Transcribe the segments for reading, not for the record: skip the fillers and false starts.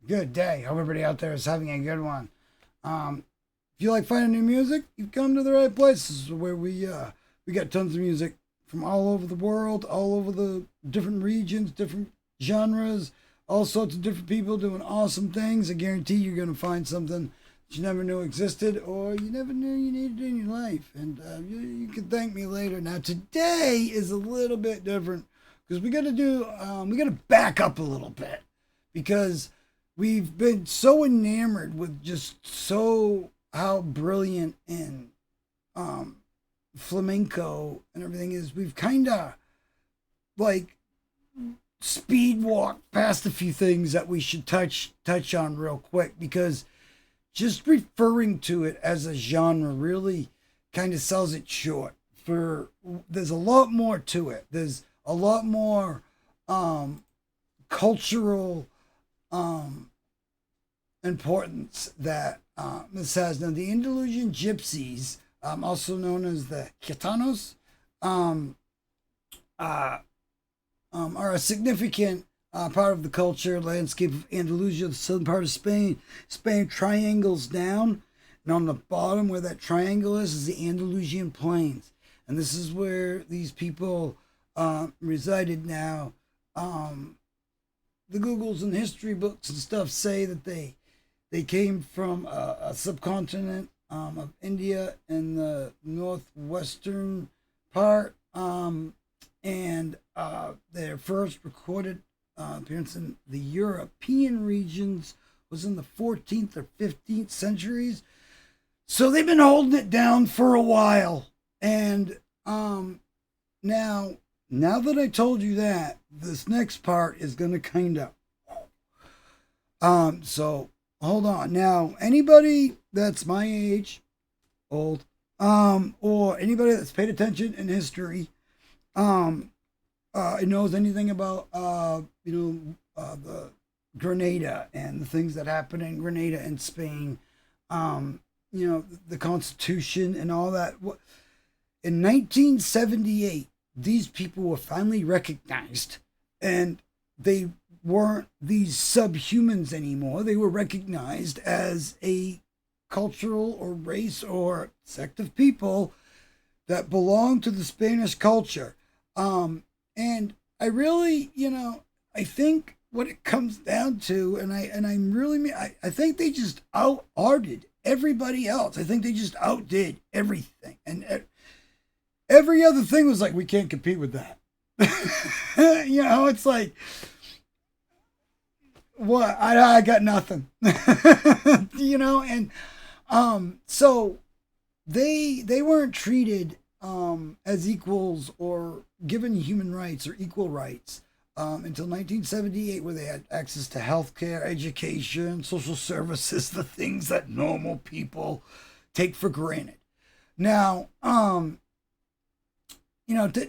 Good day. Hope everybody out there is having a good one. If you like finding new music, you've come to the right place. This is where we got tons of music from all over the world, all over the different regions, different genres, all sorts of different people doing awesome things. I guarantee you're going to find something that you never knew existed or you never knew you needed in your life. And you can thank me later. Now today is a little bit different because we got to back up a little bit because we've been so enamored with just so how brilliant and um flamenco and everything is. We've kind of like speed walked past a few things that we should touch on real quick because just referring to it as a genre really kind of sells it short. For there's a lot more to it. There's a lot more um cultural um importance that this has. Now, the Andalusian gypsies, also known as the Gitanos, um, uh, are a significant part of the culture landscape of Andalusia, the southern part of Spain. Spain triangles down, and on the bottom where that triangle is the Andalusian plains. And this is where these people resided now. The Googles and history books and stuff say that they came from a subcontinent of India in the northwestern part, and their first recorded appearance in the European regions was in the 14th or 15th centuries. So they've been holding it down for a while. And now, now that I told you that, this next part is going to kind of so hold on. Now, anybody that's my age, old, or anybody that's paid attention in history, knows anything about, the Grenada and the things that happened in Grenada and Spain, the Constitution and all that. In 1978, these people were finally recognized, and they weren't these subhumans anymore. They were recognized as a cultural or race or sect of people that belonged to the Spanish culture. And I really, I think what it comes down to, I think they just outarted everybody else. I think they just outdid everything, and every other thing was like, we can't compete with that. It's like, what? I got nothing. And so they weren't treated as equals or given human rights or equal rights until 1978, where they had access to healthcare, education, social services, the things that normal people take for granted. Now,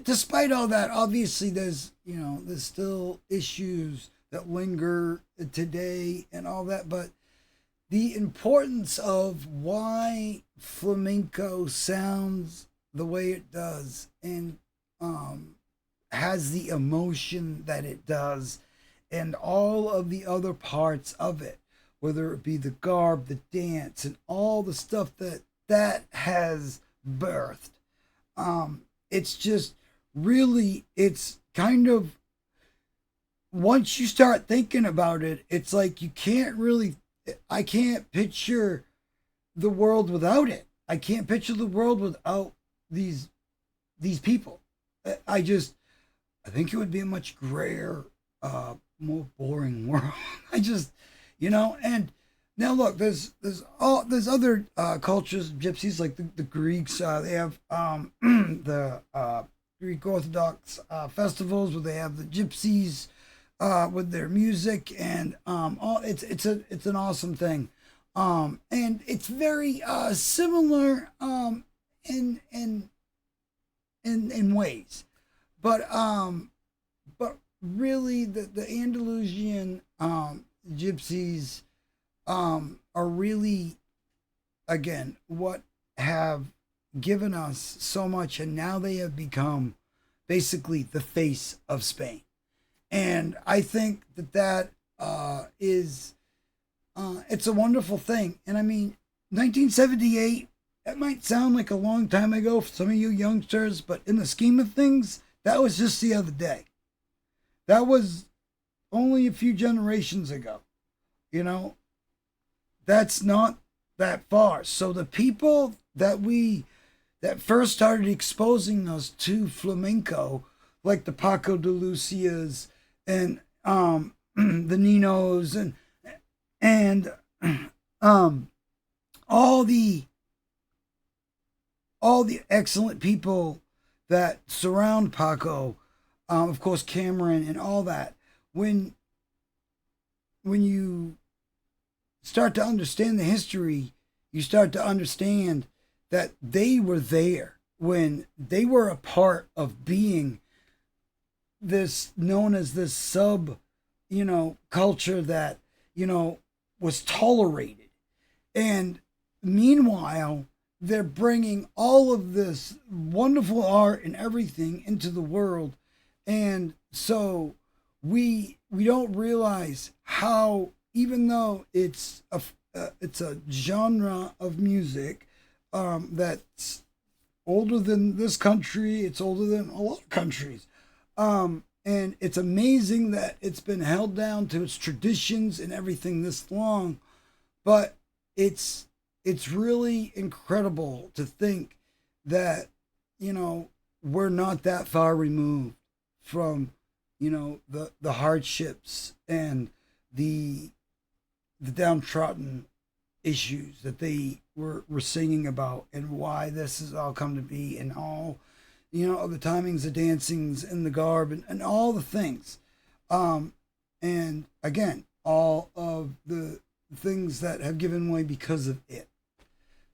despite all that, obviously there's still issues that linger today and all that, but the importance of why flamenco sounds the way it does and has the emotion that it does and all of the other parts of it, whether it be the garb, the dance, and all the stuff that has birthed. It's just really, it's kind of, once you start thinking about it, it's like I can't picture the world without it. I can't picture the world without these people. I think it would be a much grayer, more boring world. I just, and now look, there's other cultures, gypsies, like the Greeks. They have the Greek Orthodox festivals where they have the gypsies with their music, and it's an awesome thing, and it's very similar in ways, but really the Andalusian gypsies are really, again, what have given us so much, and now they have become basically the face of Spain. And I think that is it's a wonderful thing. And I mean, 1978, that might sound like a long time ago for some of you youngsters, but in the scheme of things, that was just the other day. That was only a few generations ago. You know, that's not that far. So the people that first started exposing us to flamenco, like the Paco de Lucias and the Ninos and all the excellent people that surround Paco, of course Cameron and all that. When you start to understand the history, you start to understand that they were there when they were a part of being this known as this sub, culture that, was tolerated. And meanwhile, they're bringing all of this wonderful art and everything into the world. And so we don't realize how, even though it's a genre of music that's older than this country, it's older than a lot of countries, and it's amazing that it's been held down to its traditions and everything this long. But it's really incredible to think that we're not that far removed from the hardships and the downtrodden issues that they were singing about, and why this has all come to be, and all the timings, the dancings, and the garb, and all the things, and again, all of the things that have given way because of it.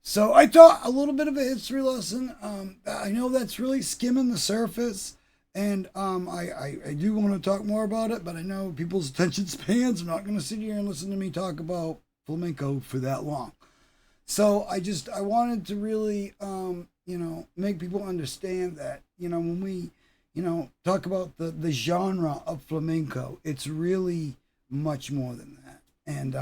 So I thought a little bit of a history lesson. I know that's really skimming the surface, and I do want to talk more about it, but I know people's attention spans are not going to sit here and listen to me talk about flamenco for that long. So I wanted to really, make people understand that, when we, talk about the genre of flamenco, it's really much more than that. And,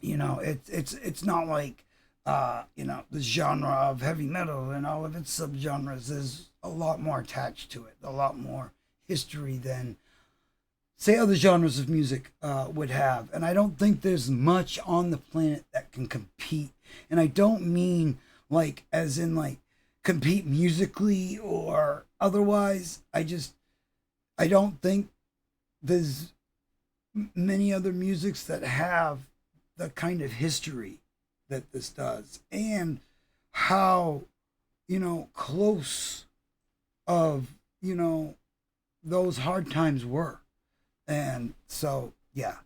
it's not like, the genre of heavy metal and all of its subgenres. There's a lot more attached to it, a lot more history than, say, other genres of music would have. And I don't think there's much on the planet that can compete. And I don't mean like as in like compete musically or otherwise. I don't think there's many other musics that have the kind of history that this does, and how close of those hard times were. And so, yeah,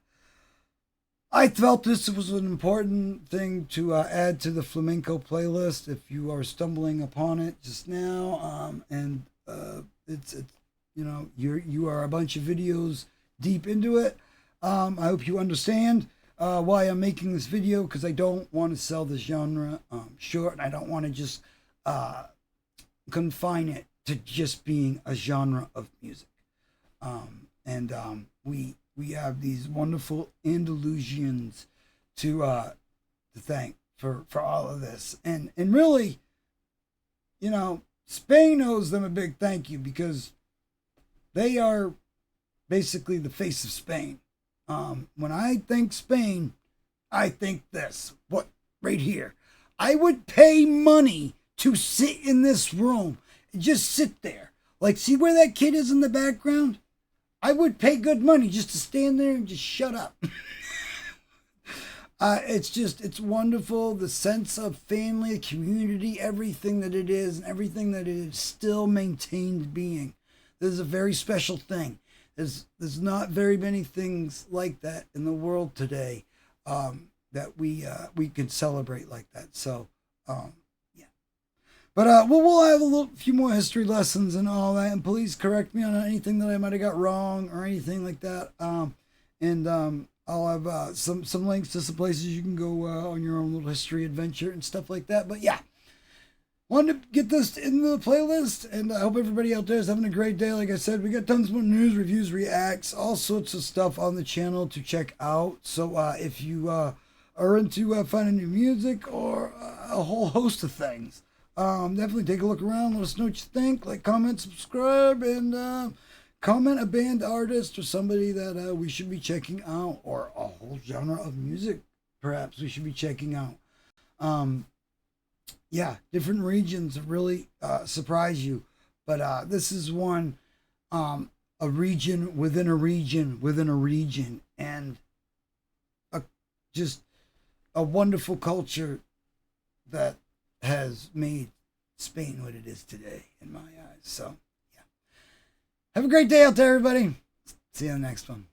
I felt this was an important thing to add to the flamenco playlist. If you are stumbling upon it just now, and it's you are a bunch of videos deep into it. I hope you understand why I'm making this video, because I don't want to sell the genre short, and I don't want to just confine it to just being a genre of music. We have these wonderful Andalusians to thank for all of this, and really, Spain owes them a big thank you, because they are basically the face of Spain. When I think Spain, I think this. What? Right here. I would pay money to sit in this room and just sit there. Like, see where that kid is in the background? I would pay good money just to stand there and just shut up. It's wonderful. The sense of family, community, everything that it is, and everything that it is still maintained being. This is a very special thing. There's not very many things like that in the world today, that we can celebrate like that. So, yeah. But we'll have a few more history lessons and all that, and please correct me on anything that I might have got wrong or anything like that. And I'll have some links to some places you can go on your own little history adventure and stuff like that. But yeah, wanted to get this in the playlist, and I hope everybody out there is having a great day. Like I said, we got tons more news, reviews, reacts, all sorts of stuff on the channel to check out. So if you are into finding new music or a whole host of things, definitely take a look around. Let us know what you think. Like, comment, subscribe, and comment a band, artist, or somebody that we should be checking out, or a whole genre of music perhaps we should be checking out. Yeah, different regions really surprise you, but this is one, a region within a region within a region, and just a wonderful culture that has made Spain what it is today in my eyes. So, yeah. Have a great day out there, everybody. See you on the next one.